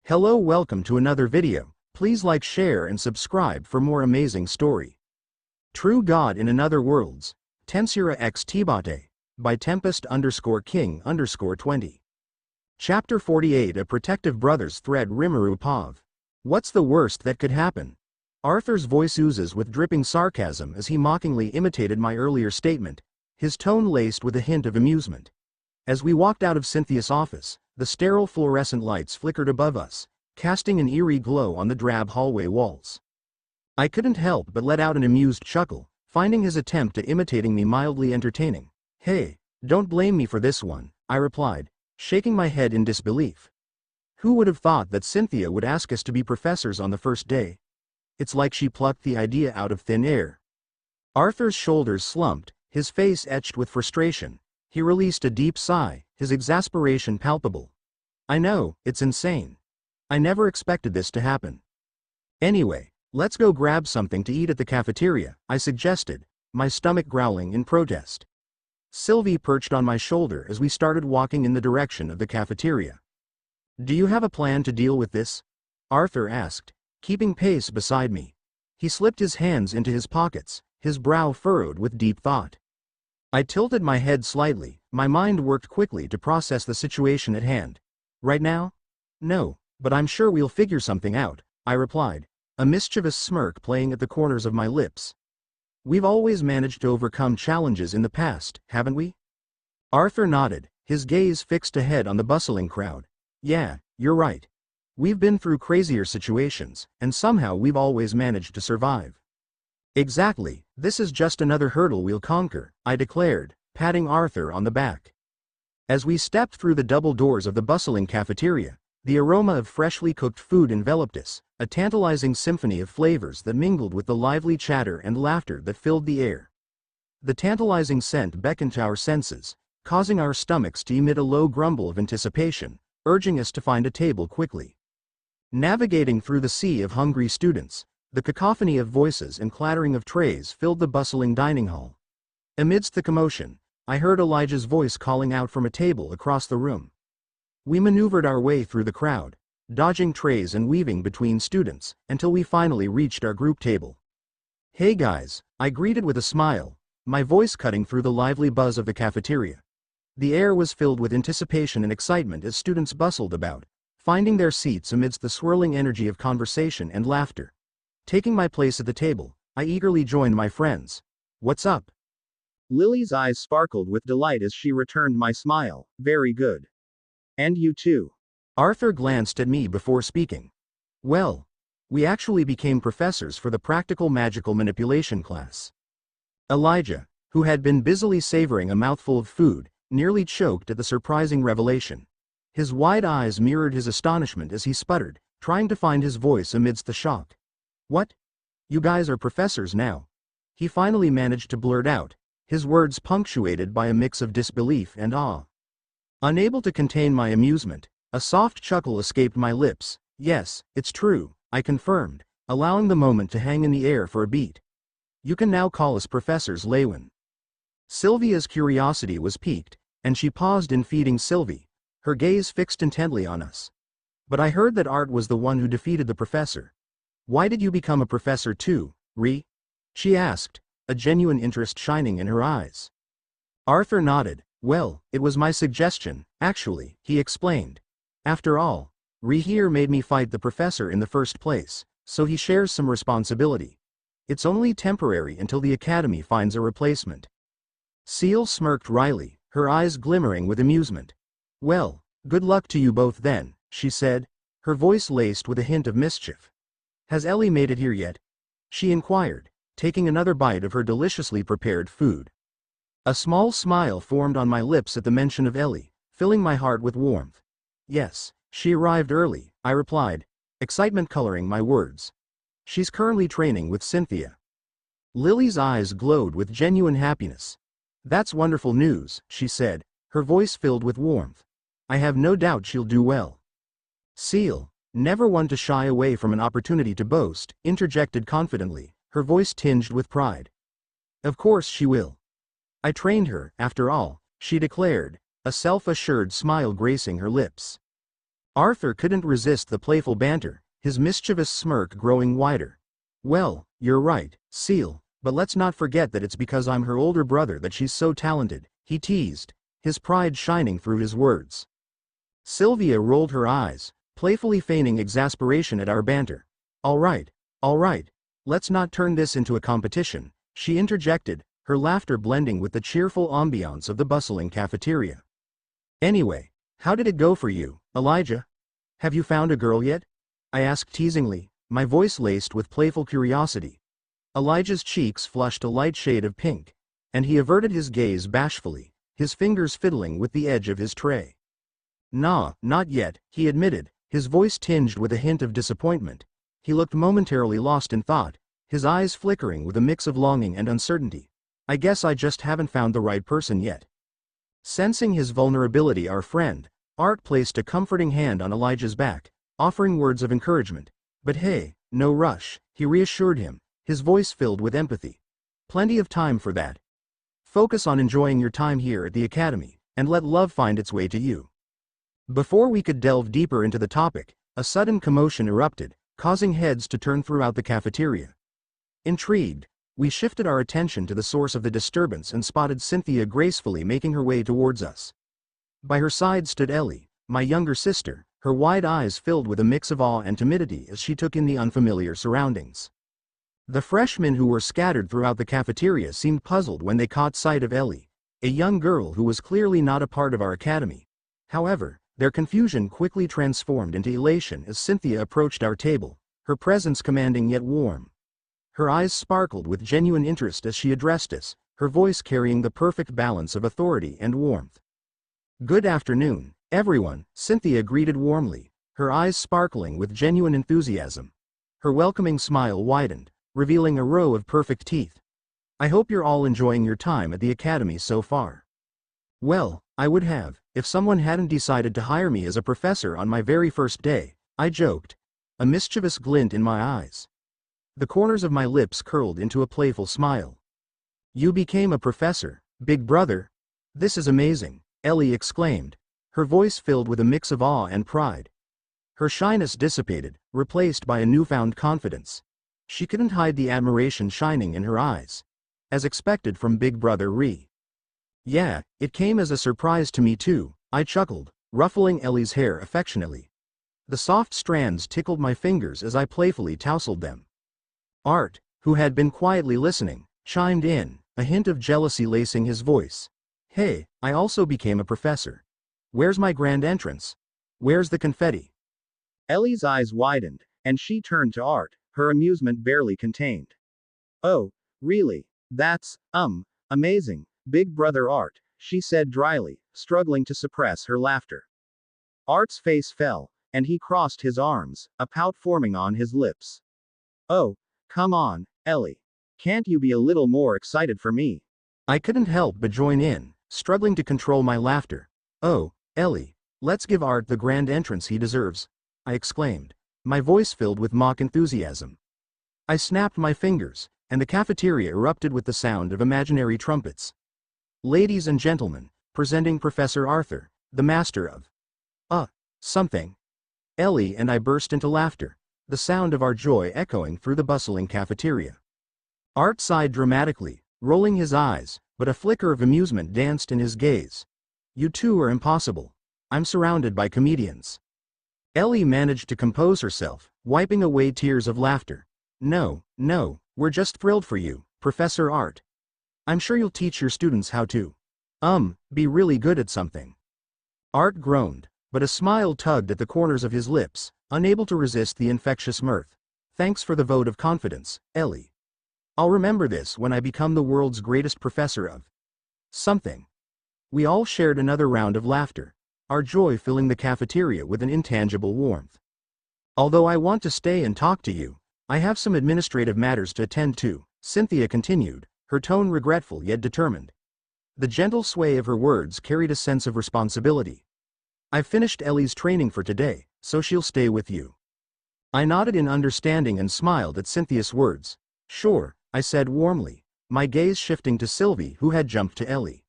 Hello, welcome to another video. Please like, share and subscribe for more amazing story. True God in Another Worlds, Tensura x Tbate, by Tempest_King_20. Chapter 48. A Protective Brothers Thread. Rimuru Pav. What's the worst that could happen? Arthur's voice oozes with dripping sarcasm as he mockingly imitated my earlier statement, his tone laced with a hint of amusement. As we walked out of Cynthia's office, the sterile fluorescent lights flickered above us, casting an eerie glow on the drab hallway walls. I couldn't help but let out an amused chuckle, finding his attempt at imitating me mildly entertaining. "Hey, don't blame me for this one," I replied, shaking my head in disbelief. Who would have thought that Cynthia would ask us to be professors on the first day? It's like she plucked the idea out of thin air. Arthur's shoulders slumped, his face etched with frustration. He released a deep sigh, his exasperation palpable. I know, it's insane. I never expected this to happen. Anyway, let's go grab something to eat at the cafeteria, I suggested, my stomach growling in protest. Sylvie perched on my shoulder as we started walking in the direction of the cafeteria. Do you have a plan to deal with this? Arthur asked, keeping pace beside me. He slipped his hands into his pockets, his brow furrowed with deep thought. I tilted my head slightly, my mind worked quickly to process the situation at hand. Right now? No, but I'm sure we'll figure something out, I replied, a mischievous smirk playing at the corners of my lips. We've always managed to overcome challenges in the past, haven't we? Arthur nodded, his gaze fixed ahead on the bustling crowd. Yeah, you're right. We've been through crazier situations, and somehow we've always managed to survive. Exactly, this is just another hurdle we'll conquer, I declared, patting Arthur on the back. As we stepped through the double doors of the bustling cafeteria, the aroma of freshly cooked food enveloped us, a tantalizing symphony of flavors that mingled with the lively chatter and laughter that filled the air. The tantalizing scent beckoned to our senses, causing our stomachs to emit a low grumble of anticipation, urging us to find a table quickly. Navigating through the sea of hungry students, the cacophony of voices and clattering of trays filled the bustling dining hall. Amidst the commotion, I heard Elijah's voice calling out from a table across the room. We maneuvered our way through the crowd, dodging trays and weaving between students, until we finally reached our group table. Hey guys, I greeted with a smile, my voice cutting through the lively buzz of the cafeteria. The air was filled with anticipation and excitement as students bustled about, finding their seats amidst the swirling energy of conversation and laughter. Taking my place at the table, I eagerly joined my friends. What's up? Lily's eyes sparkled with delight as she returned my smile. Very good. And you too. Arthur glanced at me before speaking. Well, we actually became professors for the practical magical manipulation class. Elijah, who had been busily savoring a mouthful of food, nearly choked at the surprising revelation. His wide eyes mirrored his astonishment as he sputtered, trying to find his voice amidst the shock. What? You guys are professors now? He finally managed to blurt out, his words punctuated by a mix of disbelief and awe. Unable to contain my amusement, a soft chuckle escaped my lips. Yes, it's true, I confirmed, allowing the moment to hang in the air for a beat. You can now call us Professors Lewin. Sylvia's curiosity was piqued, and she paused in feeding Sylvie, her gaze fixed intently on us. But I heard that Art was the one who defeated the professor. Why did you become a professor too, Ree? She asked, a genuine interest shining in her eyes. Arthur nodded. Well, it was my suggestion, actually, he explained. After all, Ree here made me fight the professor in the first place, so he shares some responsibility. It's only temporary until the academy finds a replacement. Seal smirked wryly, her eyes glimmering with amusement. Well, good luck to you both then, she said, her voice laced with a hint of mischief. Has Ellie made it here yet? She inquired, taking another bite of her deliciously prepared food. A small smile formed on my lips at the mention of Ellie, filling my heart with warmth. Yes, she arrived early, I replied, excitement coloring my words. She's currently training with Cynthia. Lily's eyes glowed with genuine happiness. That's wonderful news, she said, her voice filled with warmth. I have no doubt she'll do well. Seal, never one to shy away from an opportunity to boast, interjected confidently, her voice tinged with pride. Of course she will. I trained her, after all, she declared, a self-assured smile gracing her lips. Arthur couldn't resist the playful banter, his mischievous smirk growing wider. Well, you're right, Seal, but let's not forget that it's because I'm her older brother that she's so talented, he teased, his pride shining through his words. Sylvia rolled her eyes, playfully feigning exasperation at our banter. All right, let's not turn this into a competition, she interjected, her laughter blending with the cheerful ambiance of the bustling cafeteria. Anyway, how did it go for you, Elijah? Have you found a girl yet? I asked teasingly, my voice laced with playful curiosity. Elijah's cheeks flushed a light shade of pink, and he averted his gaze bashfully, his fingers fiddling with the edge of his tray. Nah, not yet, he admitted, his voice tinged with a hint of disappointment. He looked momentarily lost in thought, his eyes flickering with a mix of longing and uncertainty. I guess I just haven't found the right person yet. Sensing his vulnerability, our friend, Art placed a comforting hand on Elijah's back, offering words of encouragement. But hey, no rush, he reassured him, his voice filled with empathy. Plenty of time for that. Focus on enjoying your time here at the academy, and let love find its way to you. Before we could delve deeper into the topic, a sudden commotion erupted, causing heads to turn throughout the cafeteria. Intrigued, we shifted our attention to the source of the disturbance and spotted Cynthia gracefully making her way towards us. By her side stood Ellie, my younger sister, her wide eyes filled with a mix of awe and timidity as she took in the unfamiliar surroundings. The freshmen who were scattered throughout the cafeteria seemed puzzled when they caught sight of Ellie, a young girl who was clearly not a part of our academy. However, their confusion quickly transformed into elation as Cynthia approached our table, her presence commanding yet warm. Her eyes sparkled with genuine interest as she addressed us, her voice carrying the perfect balance of authority and warmth. Good afternoon, everyone, Cynthia greeted warmly, her eyes sparkling with genuine enthusiasm. Her welcoming smile widened, revealing a row of perfect teeth. I hope you're all enjoying your time at the academy so far. Well, I would have, if someone hadn't decided to hire me as a professor on my very first day, I joked, a mischievous glint in my eyes. The corners of my lips curled into a playful smile. You became a professor, big brother? This is amazing, Ellie exclaimed, her voice filled with a mix of awe and pride. Her shyness dissipated, replaced by a newfound confidence. She couldn't hide the admiration shining in her eyes. As expected from Big Brother Ri. Yeah, it came as a surprise to me too, I chuckled, ruffling Ellie's hair affectionately. The soft strands tickled my fingers as I playfully tousled them. Art, who had been quietly listening, chimed in, a hint of jealousy lacing his voice. Hey, I also became a professor. Where's my grand entrance? Where's the confetti? Ellie's eyes widened, and she turned to Art, her amusement barely contained. Oh, really? That's, amazing, Big Brother Art, she said dryly, struggling to suppress her laughter. Art's face fell, and he crossed his arms, a pout forming on his lips. Oh, come on, Ellie. Can't you be a little more excited for me? I couldn't help but join in, struggling to control my laughter. Oh, Ellie, let's give Art the grand entrance he deserves, I exclaimed, my voice filled with mock enthusiasm. I snapped my fingers, and the cafeteria erupted with the sound of imaginary trumpets. Ladies and gentlemen, presenting Professor Arthur, the master of something. Ellie and I burst into laughter, the sound of our joy echoing through the bustling cafeteria. Art sighed dramatically, rolling his eyes, but a flicker of amusement danced in his gaze. You two are impossible. I'm surrounded by comedians. Ellie managed to compose herself, wiping away tears of laughter. No, we're just thrilled for you, Professor Art. I'm sure you'll teach your students how to, be really good at something. Art groaned, but a smile tugged at the corners of his lips, unable to resist the infectious mirth. Thanks for the vote of confidence, Ellie. I'll remember this when I become the world's greatest professor of something. We all shared another round of laughter, our joy filling the cafeteria with an intangible warmth. Although I want to stay and talk to you, I have some administrative matters to attend to, Cynthia continued, her tone regretful yet determined. The gentle sway of her words carried a sense of responsibility. I've finished Ellie's training for today, so she'll stay with you. I nodded in understanding and smiled at Cynthia's words. Sure, I said warmly, my gaze shifting to Sylvie who had jumped to Ellie.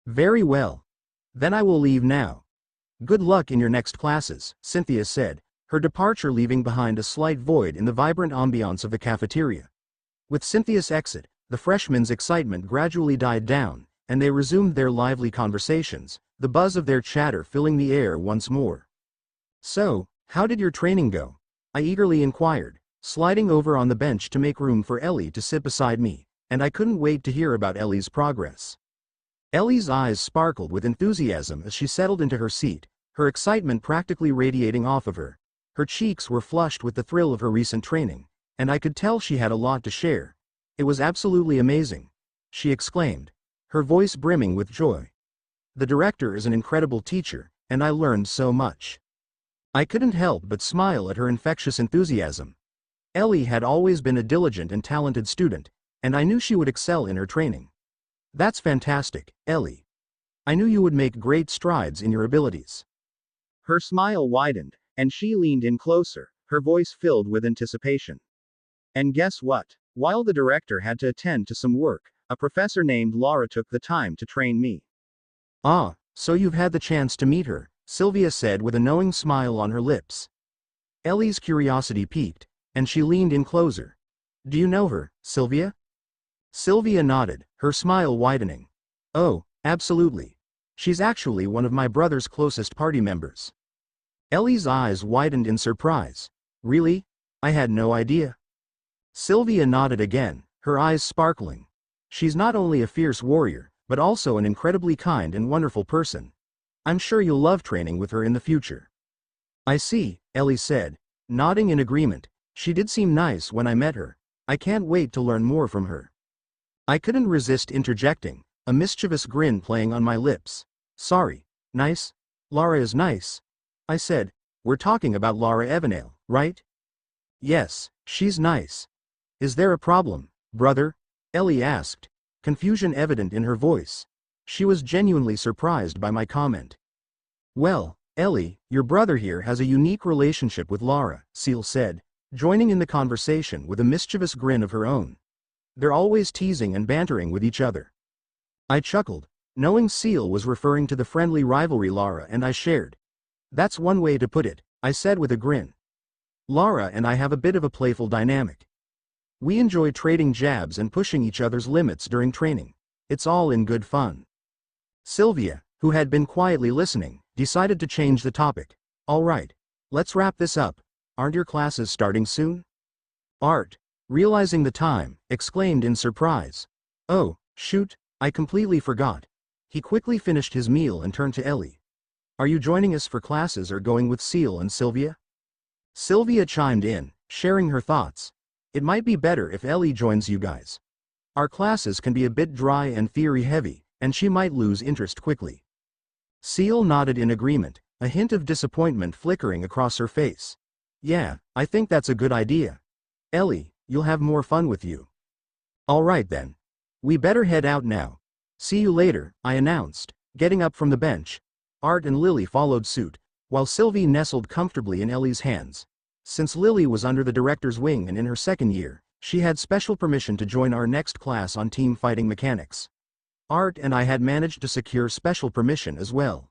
Very well. Then I will leave now. Good luck in your next classes, Cynthia said, her departure leaving behind a slight void in the vibrant ambiance of the cafeteria. With Cynthia's exit, the freshmen's excitement gradually died down, and they resumed their lively conversations, the buzz of their chatter filling the air once more. So, how did your training go? I eagerly inquired, sliding over on the bench to make room for Ellie to sit beside me, and I couldn't wait to hear about Ellie's progress. Ellie's eyes sparkled with enthusiasm as she settled into her seat, her excitement practically radiating off of her. Her cheeks were flushed with the thrill of her recent training, and I could tell she had a lot to share. It was absolutely amazing, she exclaimed, her voice brimming with joy. The director is an incredible teacher, and I learned so much. I couldn't help but smile at her infectious enthusiasm. Ellie had always been a diligent and talented student, and I knew she would excel in her training. That's fantastic, Ellie. I knew you would make great strides in your abilities. Her smile widened, and she leaned in closer, her voice filled with anticipation. And guess what? While the director had to attend to some work, a professor named Laura took the time to train me. Ah, so you've had the chance to meet her, Sylvia said with a knowing smile on her lips. Ellie's curiosity piqued, and she leaned in closer. Do you know her, Sylvia? Sylvia nodded, her smile widening. Oh, absolutely. She's actually one of my brother's closest party members. Ellie's eyes widened in surprise. Really? I had no idea. Sylvia nodded again, her eyes sparkling. She's not only a fierce warrior, but also an incredibly kind and wonderful person. I'm sure you'll love training with her in the future. I see, Ellie said, nodding in agreement. She did seem nice when I met her. I can't wait to learn more from her. I couldn't resist interjecting, a mischievous grin playing on my lips. Sorry, nice? Laura is nice. I said, we're talking about Laura Evanale, right? Yes, she's nice. Is there a problem, brother? Ellie asked, confusion evident in her voice. She was genuinely surprised by my comment. Well, Ellie, your brother here has a unique relationship with Laura, Seal said, joining in the conversation with a mischievous grin of her own. They're always teasing and bantering with each other. I chuckled, knowing Seal was referring to the friendly rivalry Laura and I shared. That's one way to put it, I said with a grin. Laura and I have a bit of a playful dynamic. We enjoy trading jabs and pushing each other's limits during training. It's all in good fun. Sylvia, who had been quietly listening, decided to change the topic. All right, let's wrap this up. Aren't your classes starting soon? Art, realizing the time, exclaimed in surprise. Oh, shoot, I completely forgot. He quickly finished his meal and turned to Ellie. Are you joining us for classes or going with Seal and Sylvia? Sylvia chimed in, sharing her thoughts. It might be better if Ellie joins you guys. Our classes can be a bit dry and theory-heavy, and she might lose interest quickly. Seal nodded in agreement, a hint of disappointment flickering across her face. Yeah, I think that's a good idea. Ellie, you'll have more fun with you. All right then. We better head out now. See you later, I announced, getting up from the bench. Art and Lily followed suit, while Sylvie nestled comfortably in Ellie's hands. Since Lily was under the director's wing and in her second year, she had special permission to join our next class on team fighting mechanics. Art and I had managed to secure special permission as well.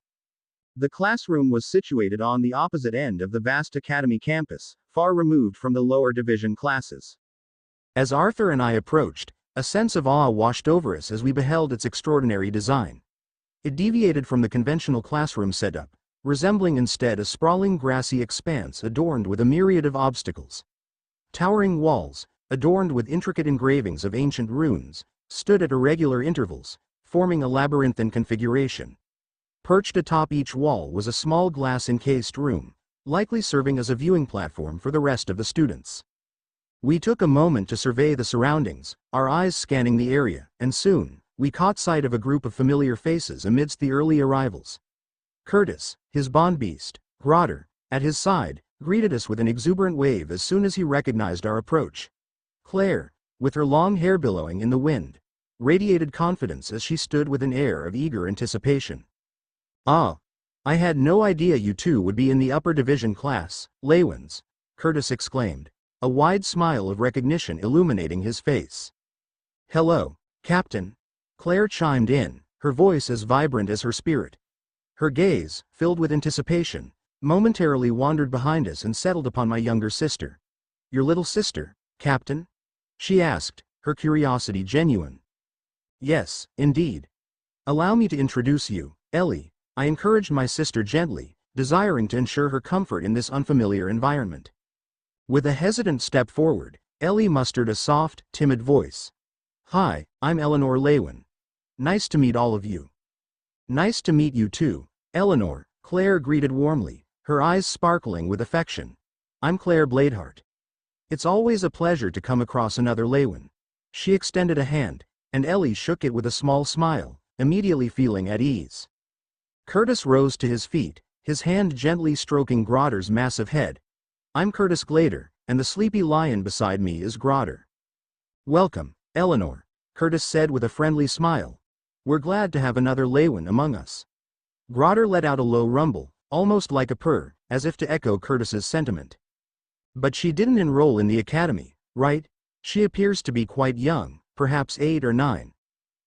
The classroom was situated on the opposite end of the vast academy campus, far removed from the lower division classes. As Arthur and I approached, a sense of awe washed over us as we beheld its extraordinary design. It deviated from the conventional classroom setup, resembling instead a sprawling grassy expanse adorned with a myriad of obstacles. Towering walls, adorned with intricate engravings of ancient runes, stood at irregular intervals, forming a labyrinthine configuration. Perched atop each wall was a small glass-encased room, likely serving as a viewing platform for the rest of the students. We took a moment to survey the surroundings, our eyes scanning the area, and soon, we caught sight of a group of familiar faces amidst the early arrivals. Curtis, his bond beast, Grotter, at his side, greeted us with an exuberant wave as soon as he recognized our approach. Claire, with her long hair billowing in the wind, radiated confidence as she stood with an air of eager anticipation. Ah, I had no idea you two would be in the upper division class, Leywins, Curtis exclaimed, a wide smile of recognition illuminating his face. Hello, Captain, Claire chimed in, her voice as vibrant as her spirit. Her gaze, filled with anticipation, momentarily wandered behind us and settled upon my younger sister. Your little sister, Captain? She asked, her curiosity genuine. Yes, indeed. Allow me to introduce you, Ellie, I encouraged my sister gently, desiring to ensure her comfort in this unfamiliar environment. With a hesitant step forward, Ellie mustered a soft, timid voice. Hi, I'm Eleanor Lewin. Nice to meet all of you. Nice to meet you too, Eleanor, Claire greeted warmly, her eyes sparkling with affection. I'm Claire Bladeheart. It's always a pleasure to come across another Lewin. She extended a hand, and Ellie shook it with a small smile, immediately feeling at ease. Curtis rose to his feet, his hand gently stroking Grodder's massive head. I'm Curtis Glader, and the sleepy lion beside me is Grodder. Welcome, Eleanor, Curtis said with a friendly smile. We're glad to have another Lewin among us. Grodder let out a low rumble, almost like a purr, as if to echo Curtis's sentiment. But she didn't enroll in the academy, right? She appears to be quite young, perhaps 8 or 9.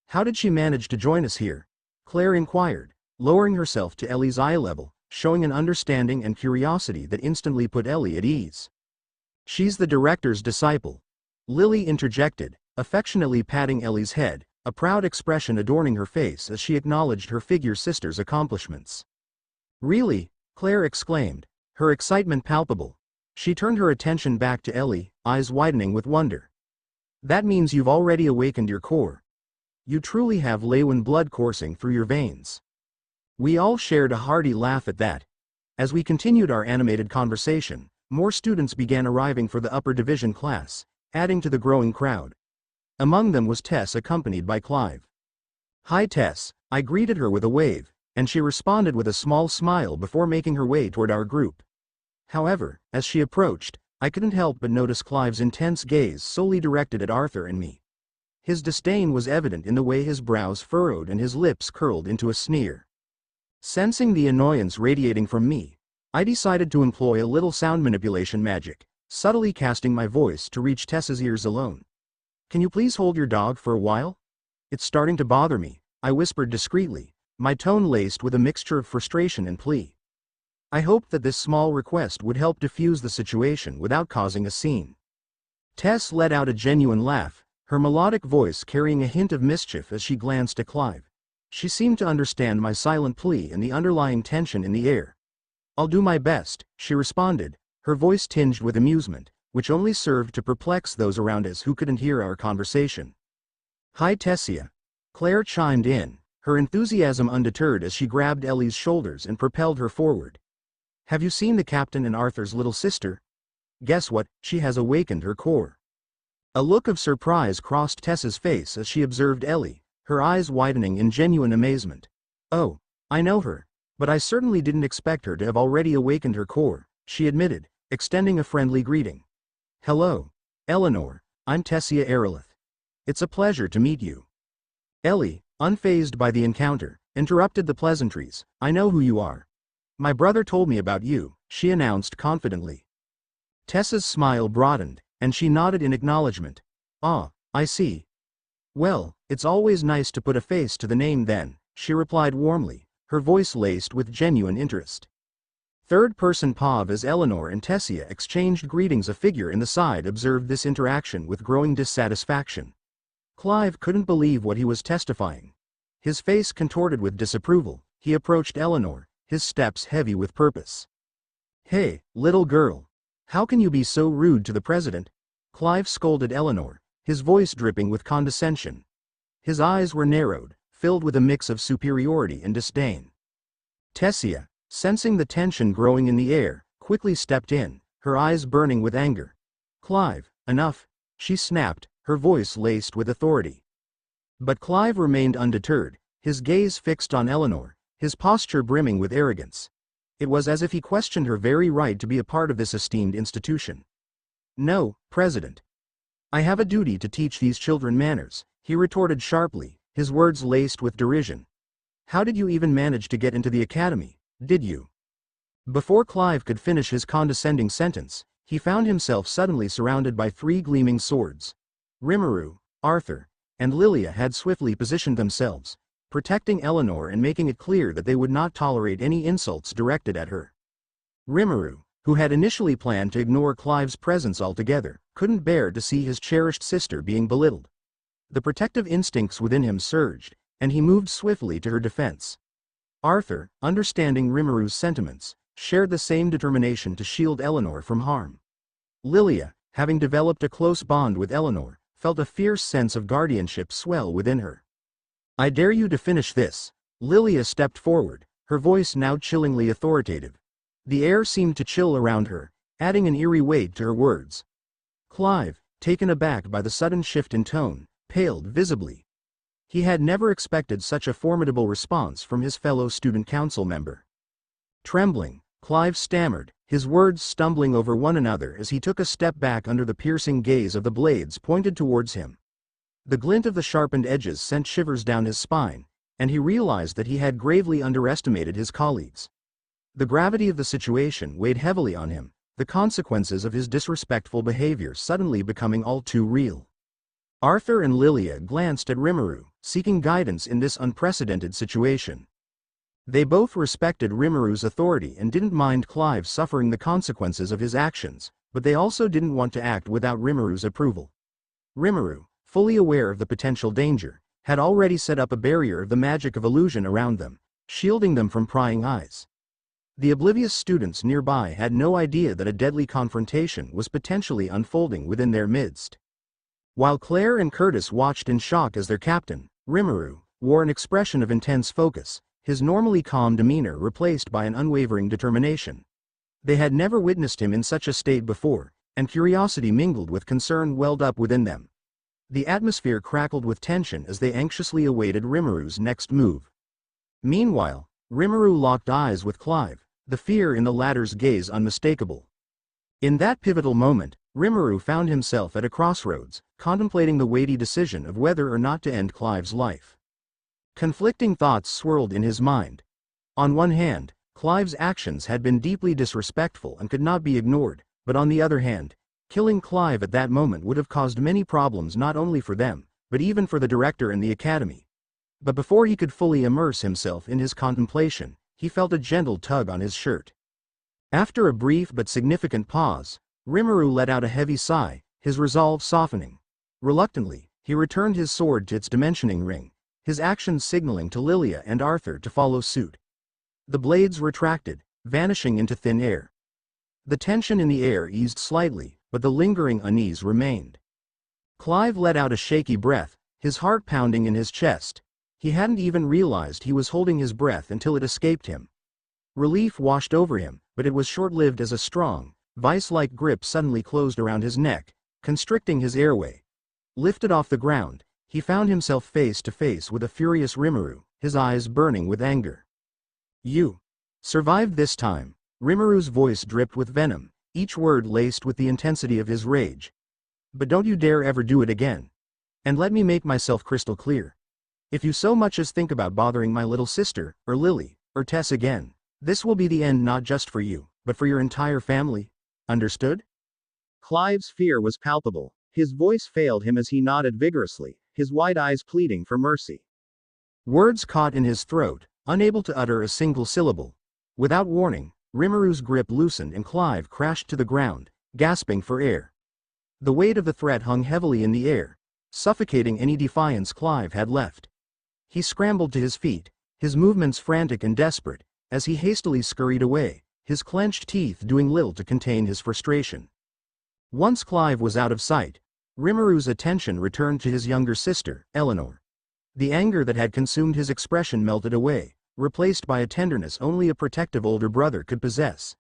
How did she manage to join us here? Claire inquired, lowering herself to Ellie's eye level, showing an understanding and curiosity that instantly put Ellie at ease. She's the director's disciple. Lily interjected, affectionately patting Ellie's head, a proud expression adorning her face as she acknowledged her figure sister's accomplishments. Really? Claire exclaimed, her excitement palpable. She turned her attention back to Ellie, eyes widening with wonder. That means you've already awakened your core. You truly have Lewin blood coursing through your veins. We all shared a hearty laugh at that. As we continued our animated conversation, more students began arriving for the upper division class, adding to the growing crowd. Among them was Tess, accompanied by Clive. Hi Tess, I greeted her with a wave, and she responded with a small smile before making her way toward our group. However, as she approached, I couldn't help but notice Clive's intense gaze solely directed at Arthur and me. His disdain was evident in the way his brows furrowed and his lips curled into a sneer. Sensing the annoyance radiating from me, I decided to employ a little sound manipulation magic, subtly casting my voice to reach Tess's ears alone. Can you please hold your dog for a while? It's starting to bother me, I whispered discreetly, my tone laced with a mixture of frustration and plea. I hoped that this small request would help diffuse the situation without causing a scene. Tess let out a genuine laugh, her melodic voice carrying a hint of mischief as she glanced at Clive. She seemed to understand my silent plea and the underlying tension in the air. I'll do my best, she responded, her voice tinged with amusement, which only served to perplex those around us who couldn't hear our conversation. Hi Tessia. Claire chimed in, her enthusiasm undeterred as she grabbed Ellie's shoulders and propelled her forward. Have you seen the captain and Arthur's little sister? Guess what, she has awakened her core. A look of surprise crossed Tess's face as she observed Ellie, her eyes widening in genuine amazement. Oh, I know her, but I certainly didn't expect her to have already awakened her core, she admitted, extending a friendly greeting. Hello, Eleanor, I'm Tessia Aerolith. It's a pleasure to meet you. Ellie, unfazed by the encounter, interrupted the pleasantries. I know who you are. My brother told me about you, she announced confidently. Tessa's smile broadened, and she nodded in acknowledgement. Ah, I see. Well, it's always nice to put a face to the name then, she replied warmly, her voice laced with genuine interest. Third-person Pav as Eleanor and Tessia exchanged greetings. A figure in the side observed this interaction with growing dissatisfaction. Clive couldn't believe what he was testifying. His face contorted with disapproval, he approached Eleanor, his steps heavy with purpose. Hey, little girl. How can you be so rude to the president? Clive scolded Eleanor, his voice dripping with condescension. His eyes were narrowed, filled with a mix of superiority and disdain. Tessia, sensing the tension growing in the air, quickly stepped in, her eyes burning with anger. Clive, enough, she snapped, her voice laced with authority. But Clive remained undeterred, his gaze fixed on Eleanor, his posture brimming with arrogance. It was as if he questioned her very right to be a part of this esteemed institution. No, President. I have a duty to teach these children manners, he retorted sharply, his words laced with derision. How did you even manage to get into the academy, did you? Before Clive could finish his condescending sentence, he found himself suddenly surrounded by 3 gleaming swords. Rimuru, Arthur, and Lilia had swiftly positioned themselves, protecting Eleanor and making it clear that they would not tolerate any insults directed at her. Rimuru, who had initially planned to ignore Clive's presence altogether, couldn't bear to see his cherished sister being belittled. The protective instincts within him surged, and he moved swiftly to her defense. Arthur, understanding Rimuru's sentiments, shared the same determination to shield Eleanor from harm. Lilia, having developed a close bond with Eleanor, felt a fierce sense of guardianship swell within her. "I dare you to finish this." Lilia stepped forward, her voice now chillingly authoritative. The air seemed to chill around her, adding an eerie weight to her words. Clive, taken aback by the sudden shift in tone, paled visibly. He had never expected such a formidable response from his fellow student council member. Trembling, Clive stammered, his words stumbling over one another as he took a step back under the piercing gaze of the blades pointed towards him. The glint of the sharpened edges sent shivers down his spine, and he realized that he had gravely underestimated his colleagues. The gravity of the situation weighed heavily on him, the consequences of his disrespectful behavior suddenly becoming all too real. Arthur and Lilia glanced at Rimuru, seeking guidance in this unprecedented situation. They both respected Rimuru's authority and didn't mind Clive suffering the consequences of his actions, but they also didn't want to act without Rimuru's approval. Rimuru, fully aware of the potential danger, had already set up a barrier of the magic of illusion around them, shielding them from prying eyes. The oblivious students nearby had no idea that a deadly confrontation was potentially unfolding within their midst. While Claire and Curtis watched in shock as their captain, Rimuru, wore an expression of intense focus, his normally calm demeanor replaced by an unwavering determination. They had never witnessed him in such a state before, and curiosity mingled with concern welled up within them. The atmosphere crackled with tension as they anxiously awaited Rimuru's next move. Meanwhile, Rimuru locked eyes with Clive, the fear in the latter's gaze unmistakable. In that pivotal moment, Rimuru found himself at a crossroads, contemplating the weighty decision of whether or not to end Clive's life. Conflicting thoughts swirled in his mind. On one hand, Clive's actions had been deeply disrespectful and could not be ignored, but on the other hand, killing Clive at that moment would have caused many problems not only for them, but even for the director and the academy. But before he could fully immerse himself in his contemplation, he felt a gentle tug on his shirt. After a brief but significant pause, Rimuru let out a heavy sigh, his resolve softening. Reluctantly, he returned his sword to its dimensioning ring, his actions signaling to Lilia and Arthur to follow suit. The blades retracted, vanishing into thin air. The tension in the air eased slightly, but the lingering unease remained. Clive let out a shaky breath, his heart pounding in his chest. He hadn't even realized he was holding his breath until it escaped him. Relief washed over him, but it was short-lived as a strong, vice-like grip suddenly closed around his neck, constricting his airway. Lifted off the ground, he found himself face to face with a furious Rimuru, his eyes burning with anger. "You survived this time." Rimuru's voice dripped with venom, each word laced with the intensity of his rage. "But don't you dare ever do it again. And let me make myself crystal clear. If you so much as think about bothering my little sister, or Lily, or Tess again, this will be the end not just for you, but for your entire family. Understood?" Clive's fear was palpable. His voice failed him as he nodded vigorously, his wide eyes pleading for mercy. Words caught in his throat, unable to utter a single syllable. Without warning, Rimuru's grip loosened and Clive crashed to the ground, gasping for air. The weight of the threat hung heavily in the air, suffocating any defiance Clive had left. He scrambled to his feet, his movements frantic and desperate, as he hastily scurried away, his clenched teeth doing little to contain his frustration. Once Clive was out of sight, Rimuru's attention returned to his younger sister, Eleanor. The anger that had consumed his expression melted away, replaced by a tenderness only a protective older brother could possess.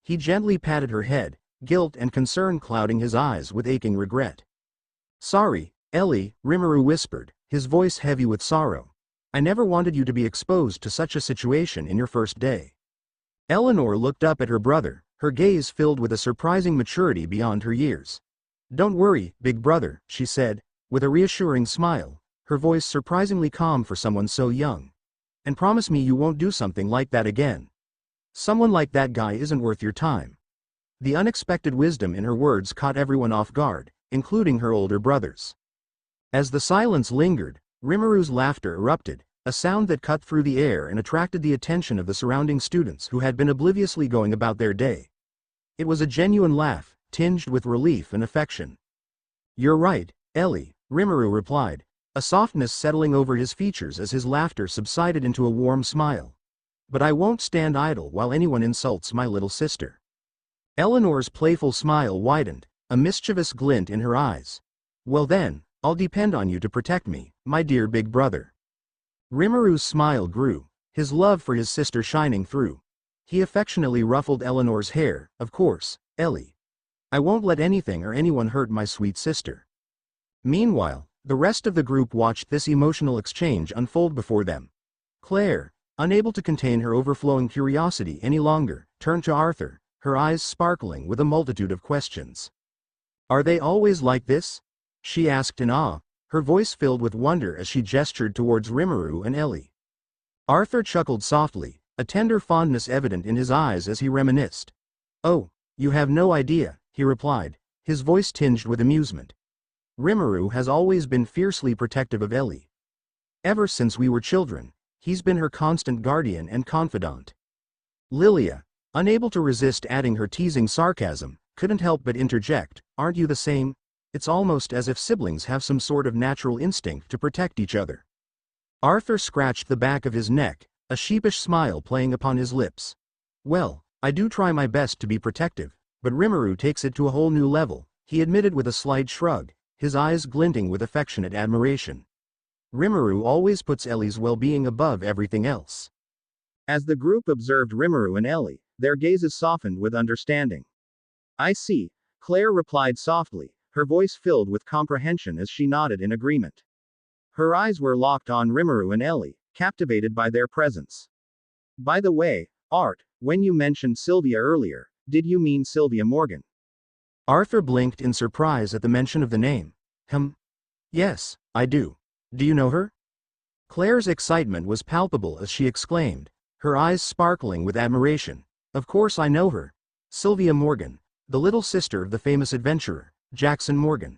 He gently patted her head, guilt and concern clouding his eyes with aching regret. "Sorry, Ellie," Rimuru whispered, his voice heavy with sorrow. "I never wanted you to be exposed to such a situation in your first day." Eleanor looked up at her brother, her gaze filled with a surprising maturity beyond her years. "Don't worry, big brother," she said, with a reassuring smile, her voice surprisingly calm for someone so young. "And promise me you won't do something like that again. Someone like that guy isn't worth your time." The unexpected wisdom in her words caught everyone off guard, including her older brothers. As the silence lingered, Rimuru's laughter erupted, a sound that cut through the air and attracted the attention of the surrounding students who had been obliviously going about their day. It was a genuine laugh, tinged with relief and affection. "You're right, Ellie," Rimuru replied, a softness settling over his features as his laughter subsided into a warm smile. "But I won't stand idle while anyone insults my little sister." Eleanor's playful smile widened, a mischievous glint in her eyes. "Well then, I'll depend on you to protect me, my dear big brother." Rimuru's smile grew, his love for his sister shining through. He affectionately ruffled Eleanor's hair. "Of course, Ellie. I won't let anything or anyone hurt my sweet sister." Meanwhile, the rest of the group watched this emotional exchange unfold before them. Claire, unable to contain her overflowing curiosity any longer, turned to Arthur, her eyes sparkling with a multitude of questions. "Are they always like this?" she asked in awe, her voice filled with wonder as she gestured towards Rimuru and Ellie. Arthur chuckled softly, a tender fondness evident in his eyes as he reminisced. "Oh, you have no idea," he replied, his voice tinged with amusement. "Rimuru has always been fiercely protective of Ellie. Ever since we were children, he's been her constant guardian and confidant." Lilia, unable to resist adding her teasing sarcasm, couldn't help but interject, "Aren't you the same? It's almost as if siblings have some sort of natural instinct to protect each other." Arthur scratched the back of his neck, a sheepish smile playing upon his lips. "Well, I do try my best to be protective, but Rimuru takes it to a whole new level," he admitted with a slight shrug, his eyes glinting with affectionate admiration. "Rimuru always puts Ellie's well-being above everything else." As the group observed Rimuru and Ellie, their gazes softened with understanding. "I see," Claire replied softly, her voice filled with comprehension as she nodded in agreement. Her eyes were locked on Rimuru and Ellie, captivated by their presence. "By the way, Art, when you mentioned Sylvia earlier, did you mean Sylvia Morgan?" Arthur blinked in surprise at the mention of the name. Yes, I do. Do you know her?" Claire's excitement was palpable as she exclaimed, her eyes sparkling with admiration. "Of course I know her. Sylvia Morgan, the little sister of the famous adventurer, Jackson Morgan.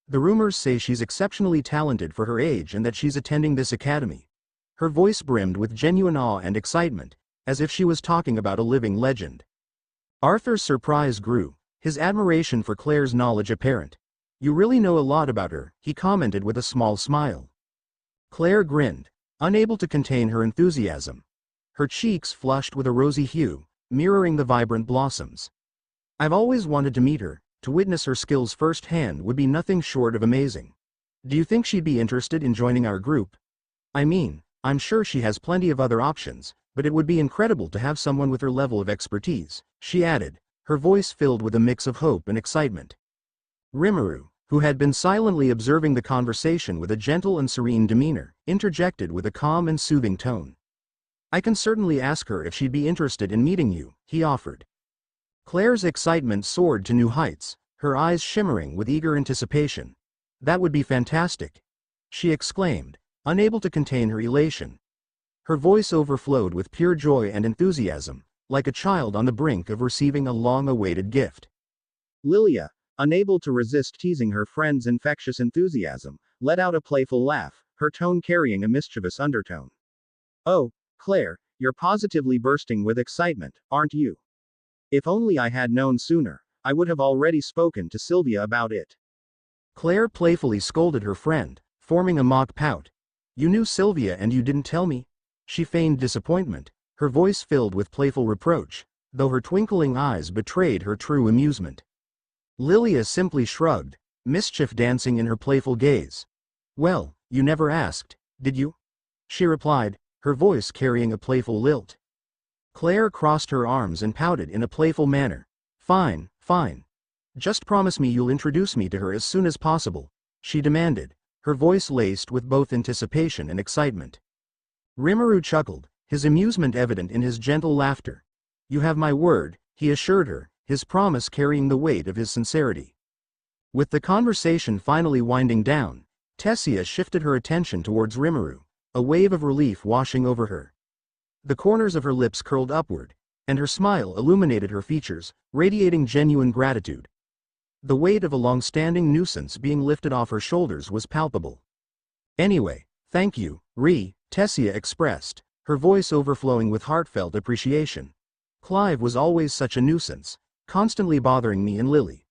The rumors say she's exceptionally talented for her age and that she's attending this academy." Her voice brimmed with genuine awe and excitement, as if she was talking about a living legend. Arthur's surprise grew, his admiration for Claire's knowledge apparent. "You really know a lot about her," he commented with a small smile. Claire grinned, unable to contain her enthusiasm. Her cheeks flushed with a rosy hue, mirroring the vibrant blossoms. "I've always wanted to meet her. To witness her skills firsthand would be nothing short of amazing. Do you think she'd be interested in joining our group? I mean, I'm sure she has plenty of other options, but it would be incredible to have someone with her level of expertise," she added, her voice filled with a mix of hope and excitement. Rimuru, who had been silently observing the conversation with a gentle and serene demeanor, interjected with a calm and soothing tone. "I can certainly ask her if she'd be interested in meeting you," he offered. Claire's excitement soared to new heights, her eyes shimmering with eager anticipation. "That would be fantastic," she exclaimed, unable to contain her elation. Her voice overflowed with pure joy and enthusiasm, like a child on the brink of receiving a long-awaited gift. Lilia, unable to resist teasing her friend's infectious enthusiasm, let out a playful laugh, her tone carrying a mischievous undertone. "Oh, Claire, you're positively bursting with excitement, aren't you? If only I had known sooner, I would have already spoken to Sylvia about it." Claire playfully scolded her friend, forming a mock pout. "You knew Sylvia and you didn't tell me?" She feigned disappointment, her voice filled with playful reproach, though her twinkling eyes betrayed her true amusement. Lilia simply shrugged, mischief dancing in her playful gaze. "Well, you never asked, did you?" she replied, her voice carrying a playful lilt. Claire crossed her arms and pouted in a playful manner. Fine. Just promise me you'll introduce me to her as soon as possible," she demanded, her voice laced with both anticipation and excitement. Rimuru chuckled, his amusement evident in his gentle laughter. "You have my word," he assured her, his promise carrying the weight of his sincerity. With the conversation finally winding down, Tessia shifted her attention towards Rimuru, a wave of relief washing over her. The corners of her lips curled upward, and her smile illuminated her features, radiating genuine gratitude. The weight of a long-standing nuisance being lifted off her shoulders was palpable. "Anyway, thank you, Tessia expressed, her voice overflowing with heartfelt appreciation. Clive was always such a nuisance, constantly bothering me and Lily.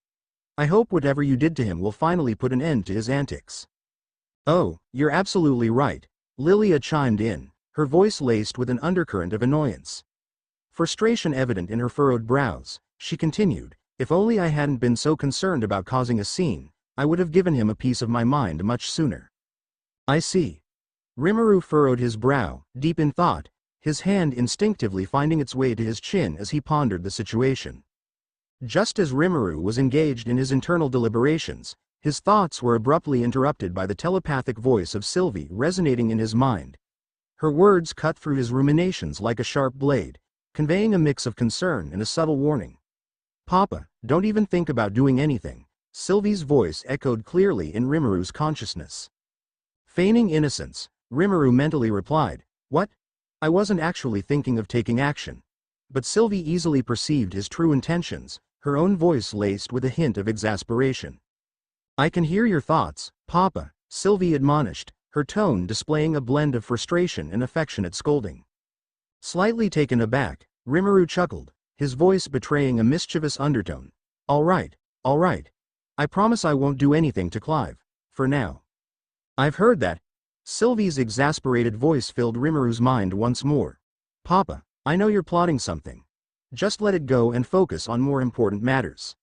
I hope whatever you did to him will finally put an end to his antics. Oh, you're absolutely right, Lilia chimed in, her voice laced with an undercurrent of annoyance. Frustration evident in her furrowed brows, she continued, if only I hadn't been so concerned about causing a scene, I would have given him a piece of my mind much sooner. I see. Rimuru furrowed his brow, deep in thought, his hand instinctively finding its way to his chin as he pondered the situation. Just as Rimuru was engaged in his internal deliberations, his thoughts were abruptly interrupted by the telepathic voice of Sylvie resonating in his mind. Her words cut through his ruminations like a sharp blade, conveying a mix of concern and a subtle warning. Papa, don't even think about doing anything, Sylvie's voice echoed clearly in Rimuru's consciousness. Feigning innocence, Rimuru mentally replied, what? I wasn't actually thinking of taking action. But Sylvie easily perceived his true intentions, her own voice laced with a hint of exasperation. I can hear your thoughts, Papa, Sylvie admonished, her tone displaying a blend of frustration and affectionate scolding. Slightly taken aback, Rimuru chuckled, his voice betraying a mischievous undertone. All right. I promise I won't do anything to Clive, for now. I've heard that. Sylvie's exasperated voice filled Rimuru's mind once more. Papa, I know you're plotting something. Just let it go and focus on more important matters.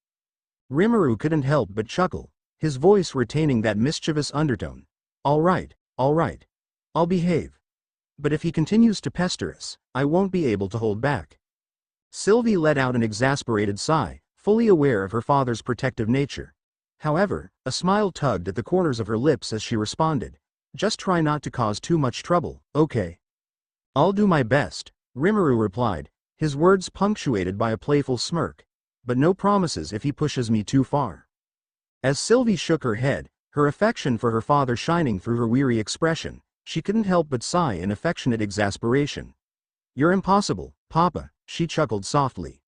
Rimuru couldn't help but chuckle, his voice retaining that mischievous undertone. All right. I'll behave. But if he continues to pester us, I won't be able to hold back. Sylvie let out an exasperated sigh, fully aware of her father's protective nature. However, a smile tugged at the corners of her lips as she responded. Just try not to cause too much trouble, okay? I'll do my best, Rimuru replied, his words punctuated by a playful smirk. But no promises if he pushes me too far. As Sylvie shook her head, her affection for her father shining through her weary expression, she couldn't help but sigh in affectionate exasperation. You're impossible, Papa, she chuckled softly.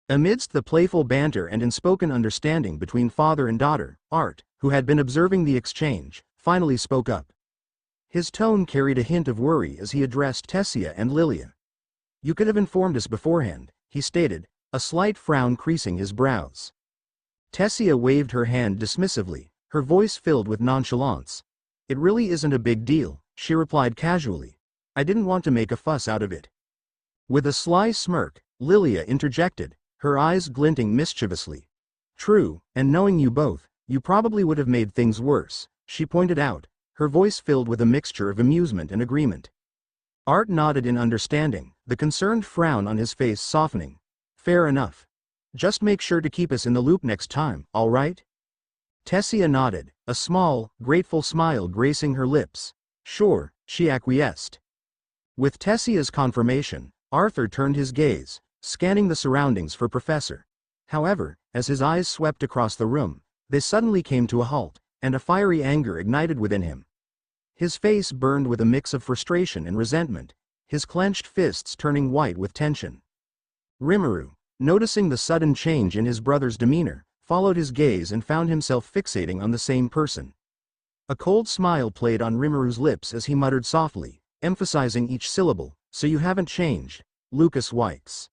Amidst the playful banter and unspoken understanding between father and daughter, Art, who had been observing the exchange, finally spoke up. His tone carried a hint of worry as he addressed Tessia and Lilia. You could have informed us beforehand, he stated, a slight frown creasing his brows. Tessia waved her hand dismissively, her voice filled with nonchalance. It really isn't a big deal, she replied casually. I didn't want to make a fuss out of it. With a sly smirk, Lilia interjected, her eyes glinting mischievously. True, and knowing you both, you probably would have made things worse, she pointed out, her voice filled with a mixture of amusement and agreement. Art nodded in understanding, the concerned frown on his face softening. Fair enough. Just make sure to keep us in the loop next time, all right? Tessia nodded, a small, grateful smile gracing her lips. Sure, she acquiesced. With Tessia's confirmation, Arthur turned his gaze, scanning the surroundings for Professor. However, as his eyes swept across the room, they suddenly came to a halt, and a fiery anger ignited within him. His face burned with a mix of frustration and resentment, his clenched fists turning white with tension. Rimuru, noticing the sudden change in his brother's demeanor, followed his gaze and found himself fixating on the same person. A cold smile played on Rimuru's lips as he muttered softly, emphasizing each syllable, so you haven't changed, Lucas Wykes.